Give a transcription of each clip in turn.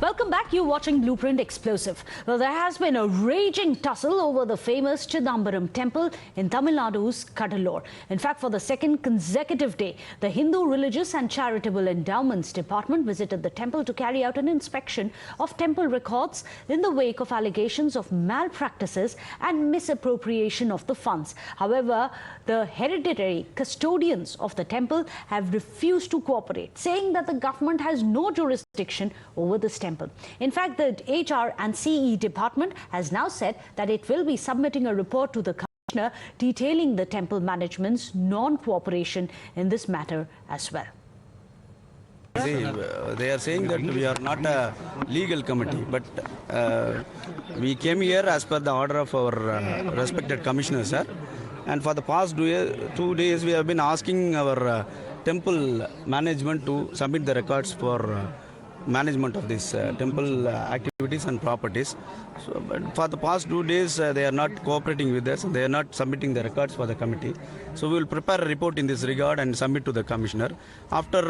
Welcome back. You're watching Bluerint Exclusive. Well, there has been a raging tussle over the famous Chidambaram Temple in Tamil Nadu's Cuddalore. In fact, for the second consecutive day, the Hindu Religious and Charitable Endowments Department visited the temple to carry out an inspection of temple records in the wake of allegations of malpractices and misappropriation of the funds. However, the hereditary custodians of the temple have refused to cooperate, saying that the government has no jurisdiction over this temple. In fact, the HR and CE department has now said that it will be submitting a report to the commissioner detailing the temple management's non-cooperation in this matter as well. See, they are saying that we are not a legal committee, but we came here as per the order of our respected commissioner, sir. And for the past 2 days, we have been asking our temple management to submit the records for management of this temple activities and properties. So, but for the past 2 days, they are not cooperating with us. They are not submitting the records for the committee. So we will prepare a report in this regard and submit to the commissioner. After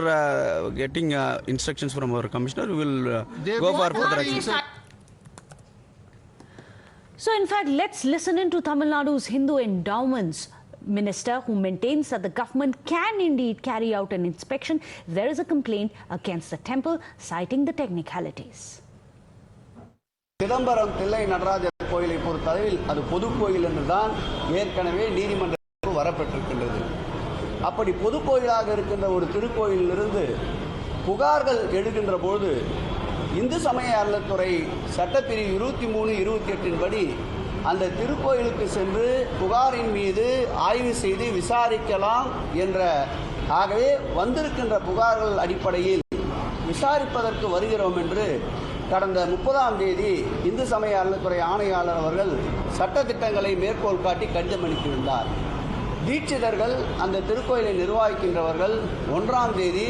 getting instructions from our commissioner, we will go for further action. So in fact, let's listen into Tamil Nadu's Hindu Endowments Minister, who maintains that the government can indeed carry out an inspection if there is a complaint against the temple, citing the technicalities. Chidambaram Lord Nataraja கோயிலை பொறுத்தளவில் அது பொது கோயில் என்றுதான் ஏற்கனவே நீதிமன்றத்தில் வரப்பட்டிருக்கின்றது. அப்படி பொது கோயிலாக இருக்கின்ற ஒரு திருக்கோயிலிலிருந்து புகார்கள் எழுகின்ற போது இந்து சமய அறநிலையத்துறை சட்டப்பிரிவு 23-28 படி அந்த திருக்கோயிலுக்கு சென்று புகாரின் மீது ஆய்வு செய்து விசாரிக்கலாம் என்ற ஆகவே வந்திருக்கின்ற புகார்கள் அடிப்படையில் விசாரிப்பதற்கு வருகிறோம் என்று கடந்த 30ஆம் தேதி இந்து சமய அறநிலையத்துறை ஆணையாளர் அவர்கள் சட்டத்திட்டங்களை மேற்கோள் காட்டி கடிதம் அனுப்பியிருந்தார். தீட்சிதர்கள் அந்த திருக்கோயிலை நிர்வகிக்கின்றவர்கள் 1ஆம் தேதி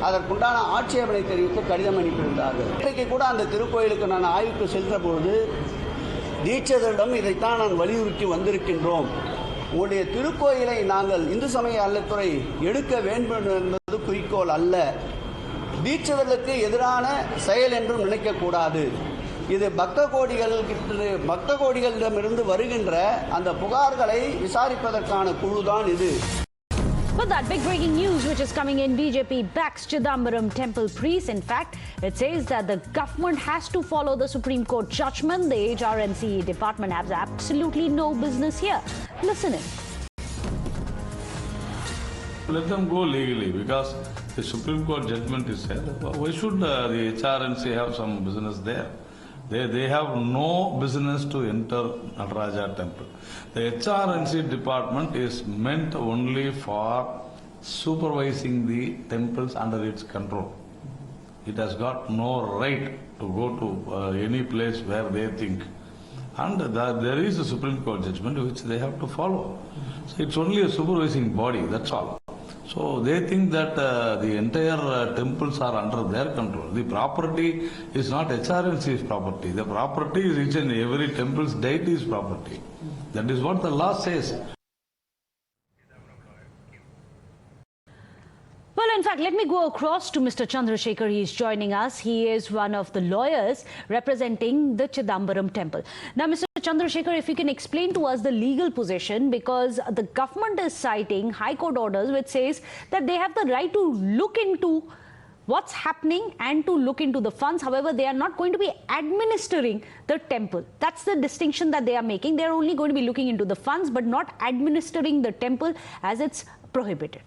அதற்குண்டான ஆட்சேபனை தெரிவித்து கடிதம் அனுப்பியிருந்தார்கள். இன்றைக்கு கூட அந்த திருக்கோயிலுக்கு நான் ஆய்வுக்கு சென்ற பொழுது தீட்சிதரிடம் இதைத்தான் நான் வலியுறுத்தி வந்திருக்கின்றோம். உங்களுடைய திருக்கோயிலை நாங்கள் இந்து சமய அறநிலையத்துறை எடுக்க வேண்டும் என்பது குறிக்கோள் அல்ல. தீட்சிதர்களுக்கு எதிரான செயல் என்றும் நினைக்கக்கூடாது. இது பக்த கோடிகளிடமிருந்து வருகின்ற அந்த புகார்களை விசாரிப்பதற்கான குழுதான் இது. But that big breaking news which is coming in, BJP backs Chidambaram Temple priests. In fact, it says that the government has to follow the Supreme Court judgment. The HR and CE department has absolutely no business here. Listen in. Let them go legally, because the Supreme Court judgment is there. Why should the HRNC have some business there? They have no business to enter Nataraja Temple. The HRNC department is meant only for supervising the temples under its control. It has got no right to go to any place where they think. And there is a Supreme Court judgment which they have to follow. So it's only a supervising body, that's all. So they think that the entire temples are under their control. The property is not HRNC's property. The property is each and every temple's deity's property. That is what the law says. Well, in fact, let me go across to Mr. Chandrashekhar. He is joining us. He is one of the lawyers representing the Chidambaram Temple. Now, Mr. Chandrashekhar, if you can explain to us the legal position, because the government is citing High Court orders which says that they have the right to look into what's happening and to look into the funds. However, they are not going to be administering the temple. That's the distinction that they are making. They are only going to be looking into the funds but not administering the temple as it's prohibited.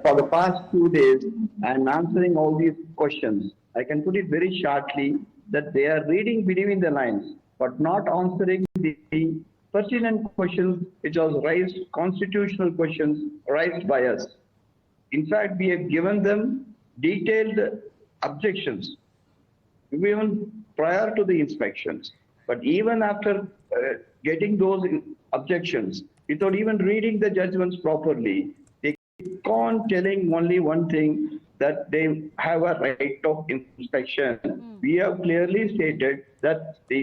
For the past 2 days, I am answering all these questions. I can put it very shortly that they are reading between the lines, but not answering the pertinent questions which was raised, constitutional questions raised by us. In fact, we have given them detailed objections, even prior to the inspections. But even after getting those objections, without even reading the judgments properly, on telling only one thing, that they have a right of inspection. We have clearly stated that the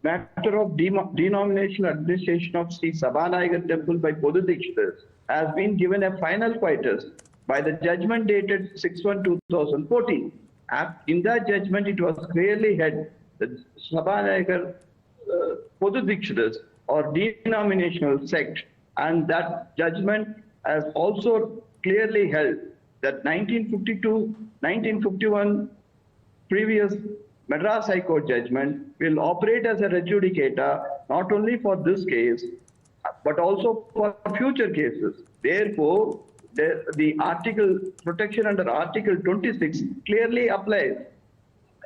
matter of denominational administration of Sri Sabhanayagar Temple by Podhu Dikshithars has been given a final quietus by the judgment dated 6/1/2014. In that judgment, it was clearly held that Sabhanayagar Podhu Dikshithars or denominational sect, and that judgment has also clearly held that 1951 previous Madras High Court judgment will operate as a res judicata not only for this case but also for future cases. Therefore, the article protection under Article 26 clearly applies.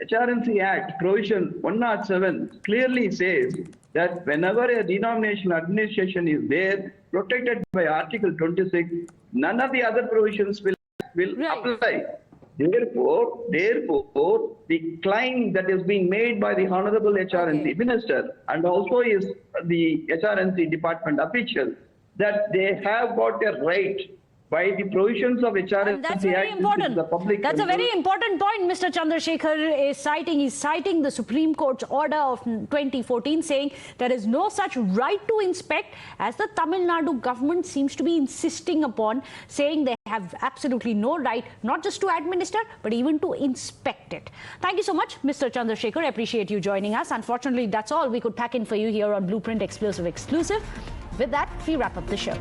HRNC Act provision 107 clearly says that whenever a denominational administration is there, protected by Article 26, none of the other provisions will apply. Therefore, the claim that is being made by the Honorable HRNC Minister and also is the HRNC department official that they have got a right by the provisions of HRNC and that's very Act, important. That's a very control. important point Mr. Chandrashekhar is citing. He's citing the Supreme Court's order of 2014 saying there is no such right to inspect as the Tamil Nadu government seems to be insisting upon, saying they have absolutely no right not just to administer but even to inspect it. Thank you so much, Mr. Chandrashekhar. I appreciate you joining us. Unfortunately, that's all we could pack in for you here on Bluerint Exclusive. With that, we wrap up the show.